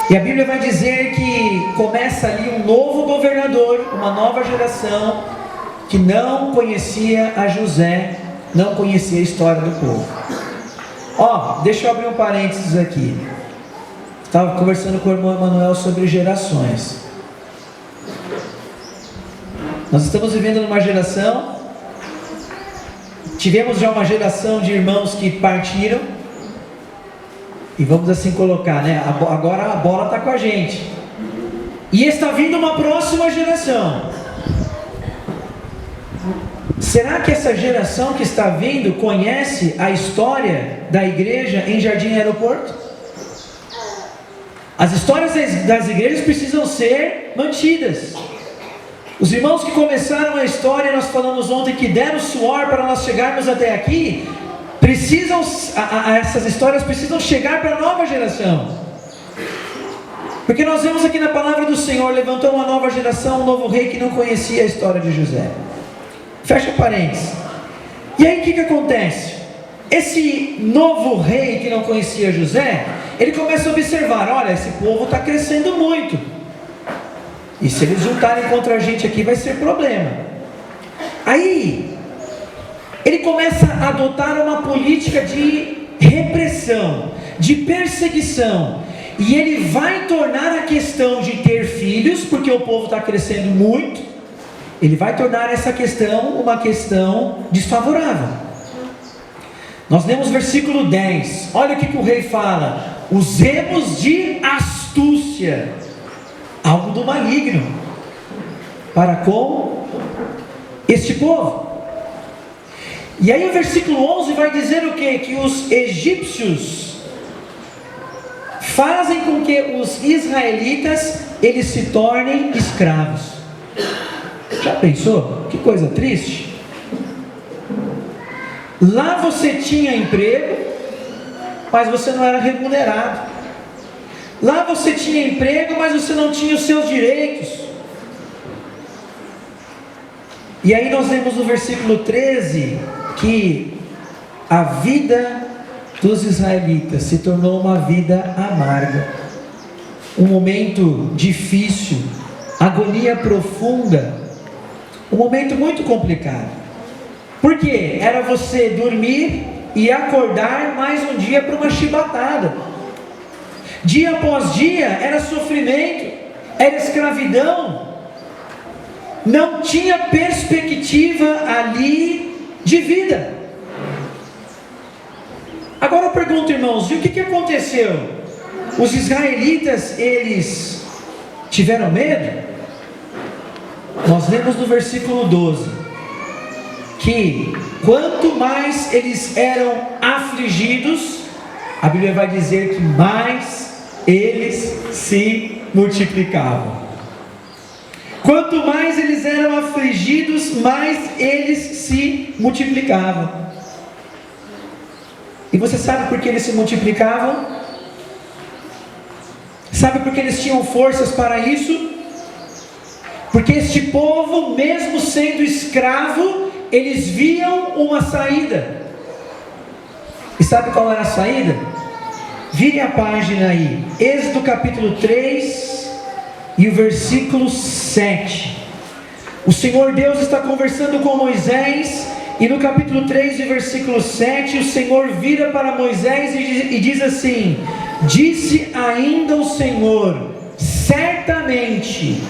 E a Bíblia vai dizer que começa ali um novo governador, uma nova geração, que não conhecia a José, não conhecia a história do povo. Deixa eu abrir um parênteses aqui. Estava conversando com o irmão Emanuel sobre gerações. Nós estamos vivendo numa geração, tivemos já uma geração de irmãos que partiram, e vamos assim colocar, né? Agora a bola está com a gente, e está vindo uma próxima geração. Será que essa geração que está vindo conhece a história da igreja em Jardim Aeroporto? As histórias das igrejas precisam ser mantidas. Os irmãos que começaram a história, nós falamos ontem, que deram suor para nós chegarmos até aqui, essas histórias precisam chegar para a nova geração. Porque nós vemos aqui na palavra do Senhor, levantou uma nova geração, um novo rei que não conhecia a história de José. Fecha parênteses. E aí o que acontece? Esse novo rei que não conhecia José, ele começa a observar: olha, esse povo está crescendo muito, e se eles juntarem contra a gente aqui vai ser problema. Aí ele começa a adotar uma política de repressão, de perseguição, e ele vai tornar a questão de ter filhos, porque o povo está crescendo muito, ele vai tornar essa questão uma questão desfavorável. Nós lemos versículo 10, olha o que o rei fala: usemos de astúcia, algo do maligno, para com este povo. E aí o versículo 11 vai dizer o quê? Que os egípcios fazem com que os israelitas eles se tornem escravos. Já pensou? Que coisa triste. Lá você tinha emprego, mas você não era remunerado. Lá você tinha emprego, mas você não tinha os seus direitos. E aí nós lemos no versículo 13 que a vida dos israelitas se tornou uma vida amarga, um momento difícil, agonia profunda, um momento muito complicado. Por quê? Era você dormir e acordar mais um dia para uma chibatada. Dia após dia era sofrimento, era escravidão, não tinha perspectiva ali de vida. Agora eu pergunto, irmãos, e o que aconteceu? Os israelitas, eles tiveram medo? Nós lemos no versículo 12, que quanto mais eles eram afligidos, a Bíblia vai dizer que mais eles se multiplicavam. Quanto mais eles eram afligidos, mais eles se multiplicavam. E você sabe por que eles se multiplicavam? Sabe por que eles tinham forças para isso? Porque este povo, mesmo sendo escravo, eles viam uma saída. E sabe qual era a saída? Vire a página aí, Êxodo capítulo 3 e o versículo 7. O Senhor Deus está conversando com Moisés, e no capítulo 3 e versículo 7, o Senhor vira para Moisés e diz assim: disse ainda o Senhor, certamente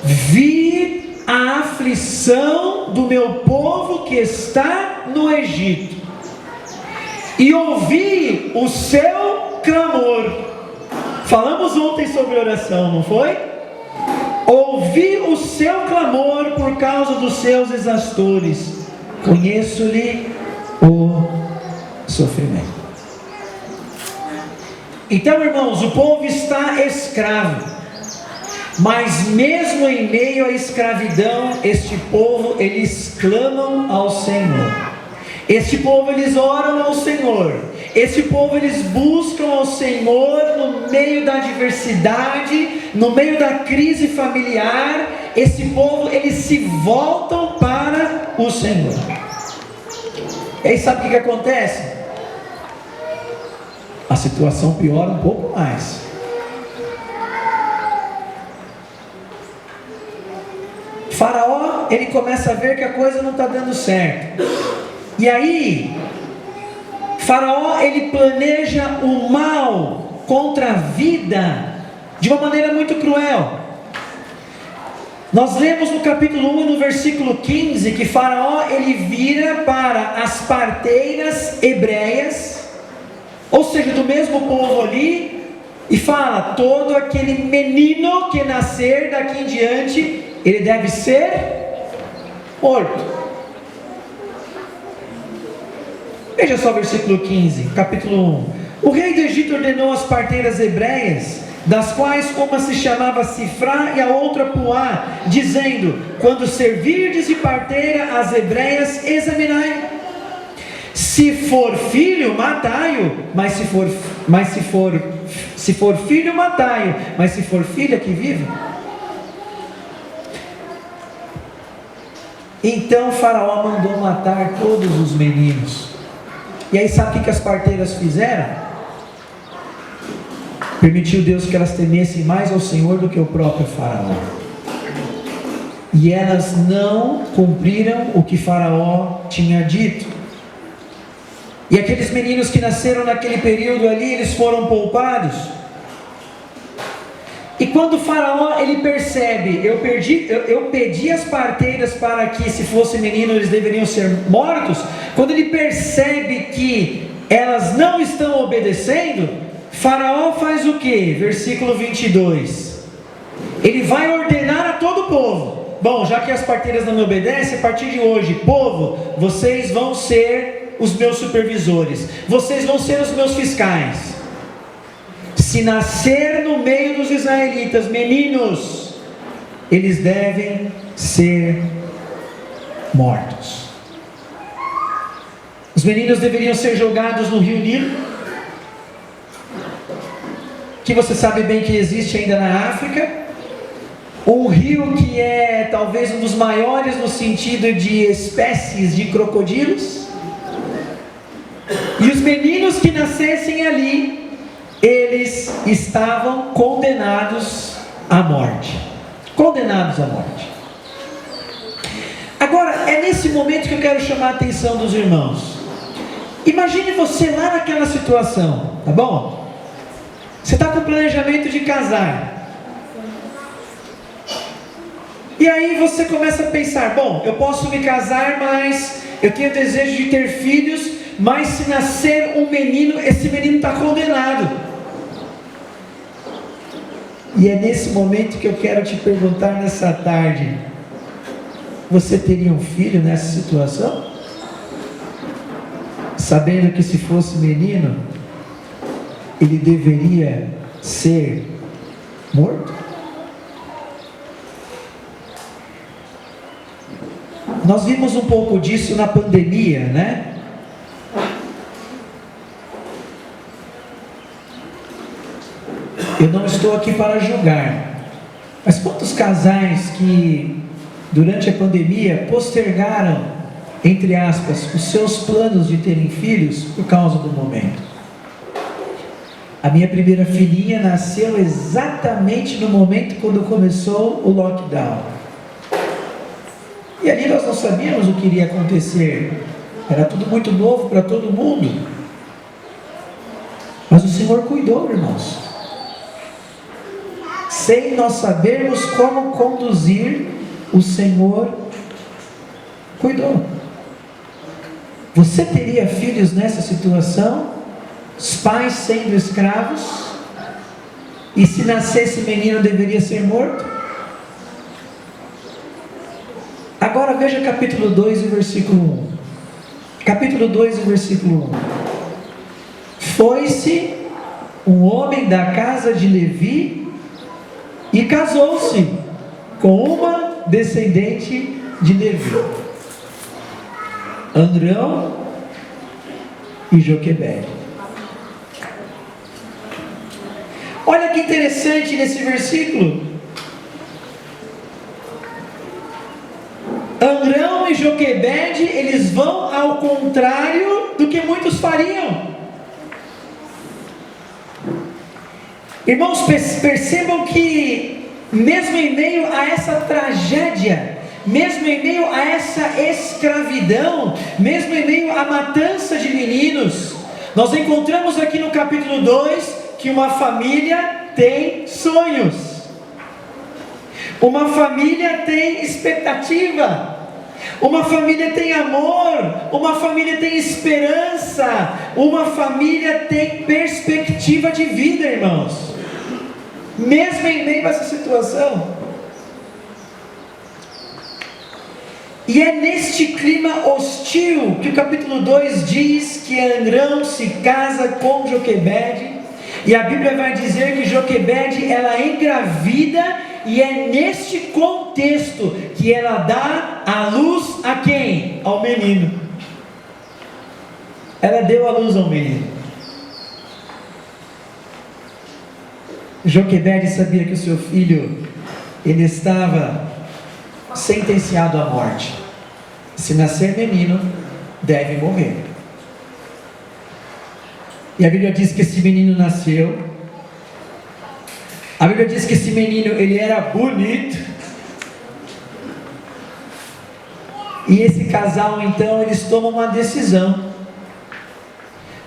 vi a aflição do meu povo que está no Egito, e ouvi o seu clamor. Falamos ontem sobre oração, não foi? Ouvi o seu clamor por causa dos seus exaustores, conheço-lhe o sofrimento. Então, irmãos, o povo está escravo, mas mesmo em meio à escravidão, este povo, eles clamam ao Senhor. Este povo, eles oram ao Senhor. Este povo, eles buscam ao Senhor no meio da adversidade, no meio da crise familiar. Esse povo, eles se voltam para o Senhor. E aí sabe o que acontece? A situação piora um pouco mais. ele começa a ver que a coisa não está dando certo. E aí, Faraó, ele planeja o mal contra a vida de uma maneira muito cruel. Nós lemos no capítulo 1, no versículo 15, que Faraó, ele vira para as parteiras hebreias, ou seja, do mesmo povo ali, e fala: todo aquele menino que nascer daqui em diante, ele deve ser morto. Veja só o versículo 15, capítulo 1. O rei do Egito ordenou às parteiras hebreias, das quais uma se chamava Sifrá e a outra Puá, dizendo: quando servirdes de parteira as hebreias, examinai. Se for filho, matai-o, mas se for filho, matai-o, mas se for filha, que vive. Então Faraó mandou matar todos os meninos. E aí sabe o que as parteiras fizeram? Permitiu Deus que elas temessem mais ao Senhor do que o próprio Faraó. E elas não cumpriram o que Faraó tinha dito. E aqueles meninos que nasceram naquele período ali, eles foram poupados. E quando o Faraó, ele percebe: eu pedi as parteiras para que, se fosse menino, eles deveriam ser mortos. Quando ele percebe que elas não estão obedecendo, Faraó faz o que? Versículo 22. Ele vai ordenar a todo o povo: bom, já que as parteiras não me obedecem, a partir de hoje, povo, vocês vão ser os meus supervisores, vocês vão ser os meus fiscais. Se nascer no meio dos israelitas meninos, eles devem ser mortos. Os meninos deveriam ser jogados no rio Nilo, que você sabe bem que existe ainda na África, um rio que é talvez um dos maiores no sentido de espécies de crocodilos. E os meninos que nascessem ali, eles estavam condenados à morte. Condenados à morte. Agora, é nesse momento que eu quero chamar a atenção dos irmãos. Imagine você lá naquela situação, tá bom? Você está com o planejamento de casar. E aí você começa a pensar: bom, eu posso me casar, mas eu tenho desejo de ter filhos, mas se nascer um menino, esse menino está condenado. E é nesse momento que eu quero te perguntar nessa tarde: você teria um filho nessa situação? Sabendo que se fosse menino, ele deveria ser morto? Nós vimos um pouco disso na pandemia, né? Eu não estou aqui para julgar, mas quantos casais que durante a pandemia postergaram, entre aspas, os seus planos de terem filhos por causa do momento? A minha primeira filhinha nasceu exatamente no momento quando começou o lockdown. E ali nós não sabíamos o que iria acontecer. Era tudo muito novo para todo mundo. Mas o Senhor cuidou, irmãos. Sem nós sabermos como conduzir, o Senhor cuidou. Você teria filhos nessa situação? Os pais sendo escravos? E se nascesse menino, deveria ser morto? Agora veja capítulo 2 e versículo 1. Capítulo 2 e versículo 1. Foi-se um homem da casa de Levi e casou-se com uma descendente de Levi, Amrão e Joquebede. Olha que interessante nesse versículo. Amrão e Joquebede, eles vão ao contrário do que muitos fariam. Irmãos, percebam que mesmo em meio a essa tragédia, mesmo em meio a essa escravidão, mesmo em meio à matança de meninos, nós encontramos aqui no capítulo 2 que uma família tem sonhos, uma família tem expectativa, uma família tem amor, uma família tem esperança, uma família tem perspectiva de vida, irmãos, mesmo em meio a essa situação. E é neste clima hostil que o capítulo 2 diz que Amrão se casa com Joquebede, e a Bíblia vai dizer que Joquebede, ela engravida, e é neste contexto que ela dá a luz a quem? Ao menino. Ela deu a luz ao menino. Joquebede sabia que o seu filho, ele estava sentenciado à morte. Se nascer menino, deve morrer. E a Bíblia diz que esse menino nasceu. A Bíblia diz que esse menino, ele era bonito. E esse casal, então, eles tomam uma decisão.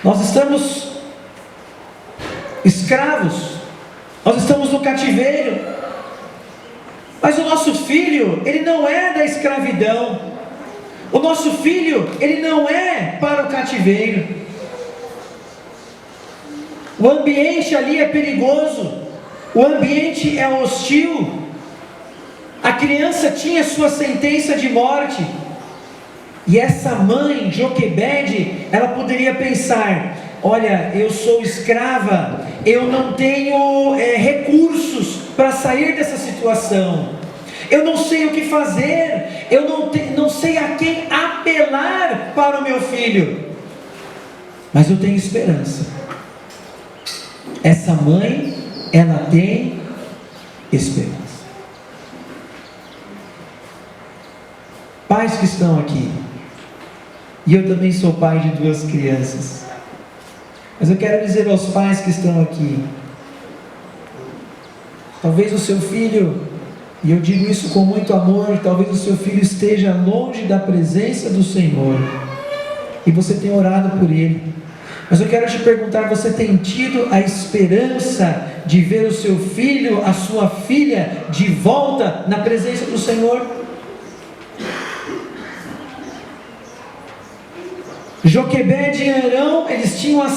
Nós estamos escravos, nós estamos no cativeiro, mas o nosso filho, ele não é da escravidão, o nosso filho, ele não é para o cativeiro, o ambiente ali é perigoso, o ambiente é hostil, a criança tinha sua sentença de morte, e essa mãe, Joquebede, ela poderia pensar: olha, eu sou escrava, eu não tenho recursos para sair dessa situação, eu não sei o que fazer, eu não sei a quem apelar para o meu filho, mas eu tenho esperança. Essa mãe, ela tem esperança. Pais que estão aqui, e eu também sou pai de 2 crianças, mas eu quero dizer aos pais que estão aqui, talvez o seu filho, e eu digo isso com muito amor, talvez o seu filho esteja longe da presença do Senhor, e você tem orado por ele, mas eu quero te perguntar: você tem tido a esperança de ver o seu filho, a sua filha, de volta na presença do Senhor? Joquebede e Amrão, eles tinham a